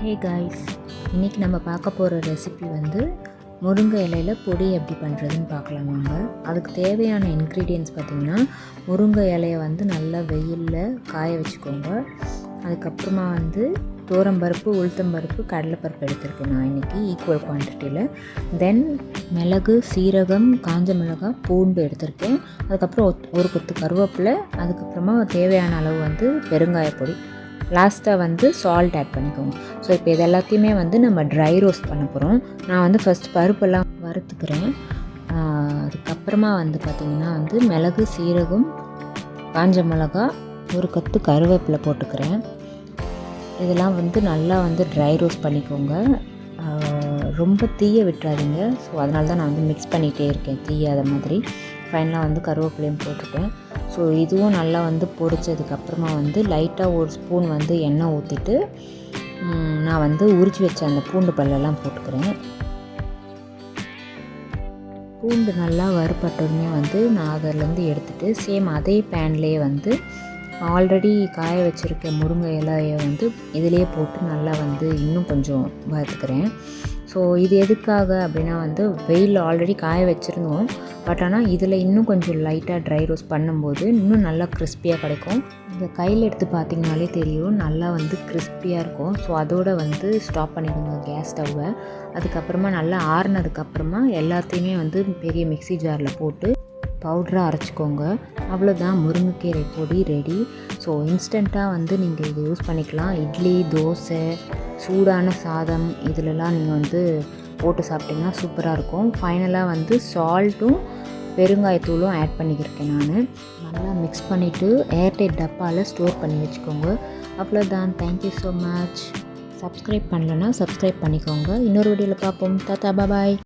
Hey guys, இன்றைக்கி நம்ம பார்க்க போகிற ரெசிபி வந்து முருங்கை இலையில் பொடி எப்படி பண்ணுறதுன்னு பார்க்கலாம் வாங்க. அதுக்கு தேவையான இன்க்ரீடியன்ட்ஸ் பார்த்திங்கன்னா, முருங்கை இலையை வந்து நல்லா வெயிலில் காய வச்சுக்கோங்க. அதுக்கப்புறமா வந்து தோரம்பருப்பு, உளுத்தம்பருப்பு, கடலைப்பருப்பு எடுத்துருக்கேன் நான் இன்றைக்கி ஈக்குவல் குவான்டிட்டியில். தென் மிளகு, சீரகம், காஞ்ச மிளகாய், பூண்டு எடுத்திருக்கேன். அதுக்கப்புறம் ஒரு கொத்து கருவேப்பிலை, அதுக்கப்புறமா தேவையான அளவு வந்து பெருங்காயப்பொடி, லாஸ்ட்டாக வந்து சால்ட் ஆட் பண்ணிக்கோங்க. ஸோ இப்போ இது எல்லாத்தையுமே வந்து நம்ம ட்ரை ரோஸ்ட் பண்ண போகிறோம். நான் வந்து ஃபஸ்ட் பருப்பெல்லாம் வறுத்துக்கிறேன். அதுக்கப்புறமா வந்து பார்த்திங்கன்னா வந்து மிளகு, சீரகம், காஞ்ச மிளகா, ஒரு கொத்து கருவேப்பிலை போட்டுக்கிறேன். இதெல்லாம் வந்து நல்லா வந்து ட்ரை ரோஸ்ட் பண்ணிக்கோங்க. ரொம்ப தீய விட்டுறாதீங்க. ஸோ அதனால தான் நான் வந்து மிக்ஸ் பண்ணிகிட்டே இருக்கேன் தீயாத மாதிரி. ஃபைனலாக வந்து கருவேப்பிலையும் போட்டுட்டேன். ஸோ இதுவும் நல்லா வந்து பொரிச்சதுக்கப்புறமா வந்து லைட்டாக ஒரு ஸ்பூன் வந்து எண்ணெய் ஊற்றிட்டு நான் வந்து உரித்து வச்ச அந்த பூண்டு பல்லெல்லாம் போட்டுக்கிறேன். பூண்டு நல்லா வறுபட்டதுமே வந்து நான் அதிலேருந்து எடுத்துகிட்டு சேம் அதே பேன்லேயே வந்து ஆல்ரெடி காய வச்சுருக்க முருங்கை இலையை வந்து இதிலே போட்டு நல்லா வந்து இன்னும் கொஞ்சம் வறுத்துக்கிறேன். ஸோ இது எதுக்காக அப்படின்னா வந்து வெயிலில் ஆல்ரெடி காய வச்சுருந்தோம். பட் ஆனால் இதில் இன்னும் கொஞ்சம் லைட்டாக ட்ரை ரோஸ்ட் பண்ணும்போது இன்னும் நல்லா கிறிஸ்பியாக கிடைக்கும். இந்த கையில் எடுத்து பார்த்திங்கனாலே தெரியும், நல்லா வந்து கிறிஸ்பியாக இருக்கும். ஸோ அதோடு வந்து ஸ்டாப் பண்ணிக்கோங்க கேஸ் ஸ்டவ்வை. அதுக்கப்புறமா நல்லா ஆறுனதுக்கப்புறமா எல்லாத்தையுமே வந்து பெரிய மிக்ஸி ஜாரில் போட்டு பவுடராக அரைச்சிக்கோங்க. அவ்வளோதான், முருங்கைக்கீரை பொடி ரெடி. ஸோ இன்ஸ்டண்ட்டாக வந்து நீங்கள் இதை யூஸ் பண்ணிக்கலாம். இட்லி, தோசை, சூடான சாதம் இதிலெலாம் நீங்கள் வந்து போட்டு சாப்பிட்டிங்கன்னா சூப்பராக இருக்கும். ஃபைனலாக வந்து சால்ட்டும் பெருங்காயத்தூளும் ஆட் பண்ணிக்கிருக்கேன் நான். நல்லா மிக்ஸ் பண்ணிவிட்டு ஏர்டைட் டப்பாவில் ஸ்டோர் பண்ணி வச்சுக்கோங்க. அவ்வளோதான். Thank you so much. சப்ஸ்கிரைப் பண்ணலன்னா சப்ஸ்கிரைப் பண்ணிக்கோங்க. இன்னொரு வீடியோவில் பார்ப்போம். டாடா பாய்.